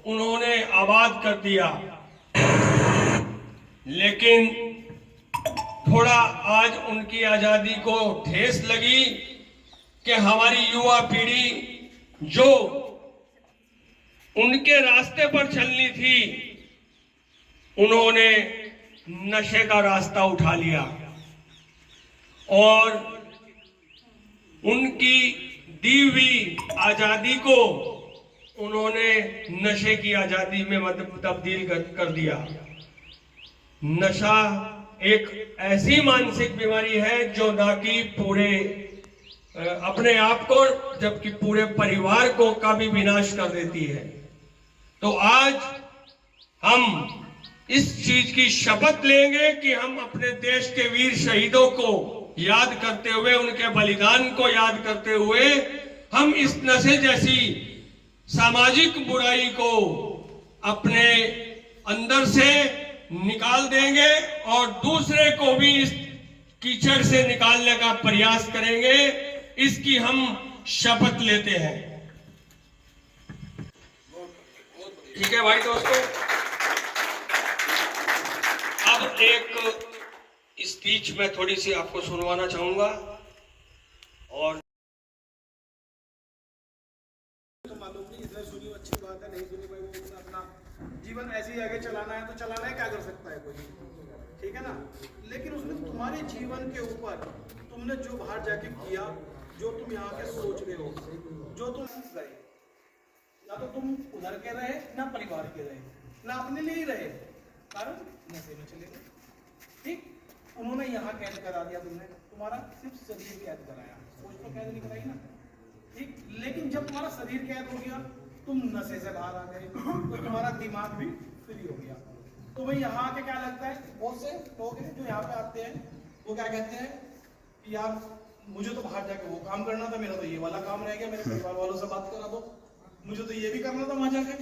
उन्होंने आबाद कर दिया। लेकिन थोड़ा आज उनकी आजादी को ठेस लगी कि हमारी युवा पीढ़ी जो उनके रास्ते पर चलनी थी, उन्होंने नशे का रास्ता उठा लिया और उनकी दी हुई आजादी को उन्होंने नशे की आजादी में तब्दील कर दिया। नशा एक ऐसी मानसिक बीमारी है जो ना कि पूरे अपने आप को जबकि पूरे परिवार को का भी विनाश कर देती है। तो आज हम इस चीज की शपथ लेंगे कि हम अपने देश के वीर शहीदों को याद करते हुए, उनके बलिदान को याद करते हुए, हम इस नशे जैसी सामाजिक बुराई को अपने अंदर से निकाल देंगे और दूसरे को भी इस कीचड़ से निकालने का प्रयास करेंगे। इसकी हम शपथ लेते हैं। ठीक है भाई दोस्तों, अब एक स्पीच मैं थोड़ी सी आपको सुनवाना चाहूंगा। और तो मालूम नहीं, इधर सुनी अच्छी बात है, नहीं सुनी भाई वो अपना जीवन ऐसे ही आगे चलाना है तो चलाना है, क्या कर सकता है कोई, ठीक है ना। लेकिन उसने तुम्हारे जीवन के ऊपर तुमने जो बाहर जाके किया, जो तुम यहाँ के सोच रहे हो, जो तुम गए, ना तो तुम उधर के रहे, ना परिवार के रहे, ना अपने लिए ही रहे, कारण नशे में चले गए। ठीक, उन्होंने यहाँ कैद करा दिया, तुमने तुम्हारा सिर्फ शरीर कैद कराया, सोच तो कैद नहीं कराई ना। ठीक, लेकिन जब तुम्हारा शरीर कैद हो गया, तुम नशे से बाहर आ गए, तो तुम्हारा दिमाग भी फ्री हो गया। तो भाई यहाँ आके क्या लगता है, बहुत से लोग हैं जो यहाँ पे आते हैं, वो क्या कहते हैं कि यार मुझे तो बाहर जाके वो काम करना था, मेरा तो ये वाला काम रह गया, मेरे परिवार वालों से बात करा दो, मुझे तो ये भी करना था वहां जाके।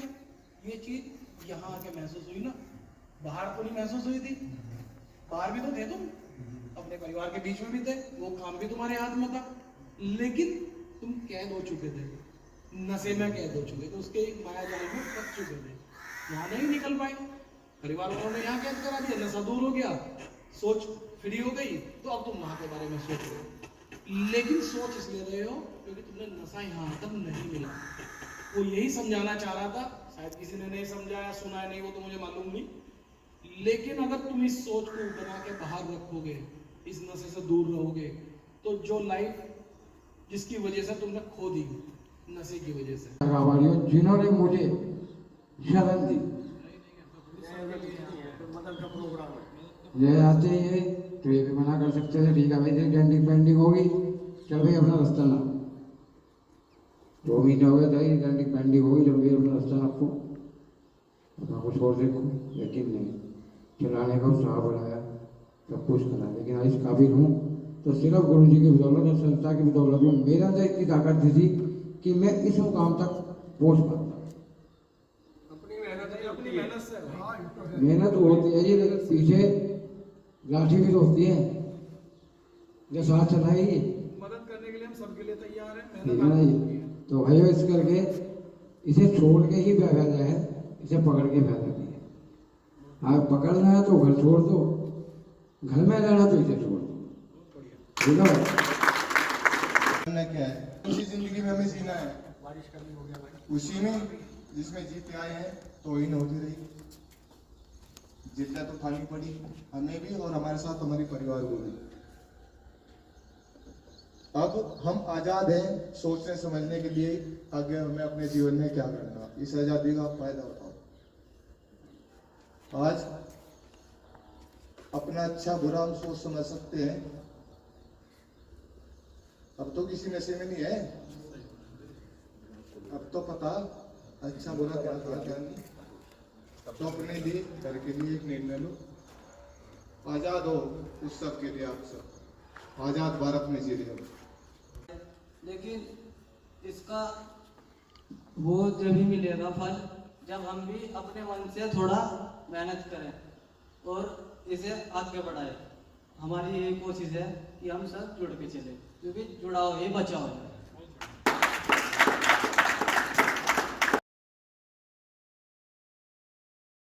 ये चीज यहाँ आके महसूस हुई ना, बाहर तो नहीं महसूस हुई थी। बाहर भी तो थे तुम, अपने परिवार के बीच में भी थे, वो काम भी तुम्हारे हाथ में था, लेकिन तुम कैद हो चुके थे, नशे में कैद हो चुके थे, उसके माया जाल में फंस चुके थे, यहाँ नहीं निकल पाए। परिवार वालों ने यहाँ कैद करा दिया, नशा दूर हो गया, सोच फ्री हो गई, तो अब तुम वहां के बारे में सोच रहे हो। लेकिन सोच इसलिए रहे हो क्योंकि तुमने नशा यहाँ तक नहीं मिला। वो यही समझाना चाह रहा था, शायद किसी ने नहीं समझाया, सुना है नहीं, वो तो मुझे मालूम नहीं। लेकिन अगर तुम इस सोच को बना के बाहर रखोगे, इस नशे से दूर रहोगे, तो जो लाइफ जिसकी वजह से तुमने खो दी, नशे की वजह से, जिन्होंने मुझे शरण दी, ये आते ही तो ये भी मना कर सकते थे, ठीक है भाई डेंटिंग पेंटिंग होगी, चल भाई अपना रास्ता ला। 2 महीने हो गए थे, डेंटिंग पेंटिंग होगी, चल भाई अपना रास्ता रखो, अपना कुछ और देखो। लेकिन नहीं, चलाने का उत्साह बढ़ाया, सब कुछ करा। लेकिन आज काबिल हूँ तो सिर्फ गुरु जी की बदौलत और संस्था की बदौलत में। मेरे अंदर इतनी ताकत थी कि मैं इस मुकाम तक पहुँच पाता। अपनी मेहनत से मेहनत होती है जी, लेकिन पीछे लाठी भी तो होती है जो साथ चलाएगी। मदद करने के लिए हम सबके लिए तैयार हैं, ठीक है ना जी। तो भाई इस करके इसे छोड़ के ही फायदा है, इसे पकड़ के फायदा नहीं है। आप पकड़ना है तो घर छोड़ दो, घर में रहना तो इसे छोड़ दो, ठीक है। क्या है, उसी जिंदगी में हमें जीना है, उसी में जिसमें जीते आए हैं, तो ही होती रही, जितना तो खानी पड़ी हमें भी और हमारे साथ हमारे परिवार को भी। अब हम आजाद हैं सोचने समझने के लिए आगे हमें अपने जीवन में क्या करना। इस आजादी का फायदा बताओ। आज अपना अच्छा बुरा हम सोच समझ सकते हैं। अब तो किसी नशे में नहीं है, अब तो पता अच्छा बुरा क्या था क्या नहीं। तो अपने लिए घर के लिए एक निर्णय लो, आजाद हो उस सब के लिए। आप सब आजाद भारत में जी रहे हो, लेकिन इसका वो जब ही मिलेगा फल जब हम भी अपने मन से थोड़ा मेहनत करें और इसे आगे बढ़ाएं। हमारी यही कोशिश है कि हम सब जुड़ के चलें, क्योंकि जुड़ाव ही बचाव है।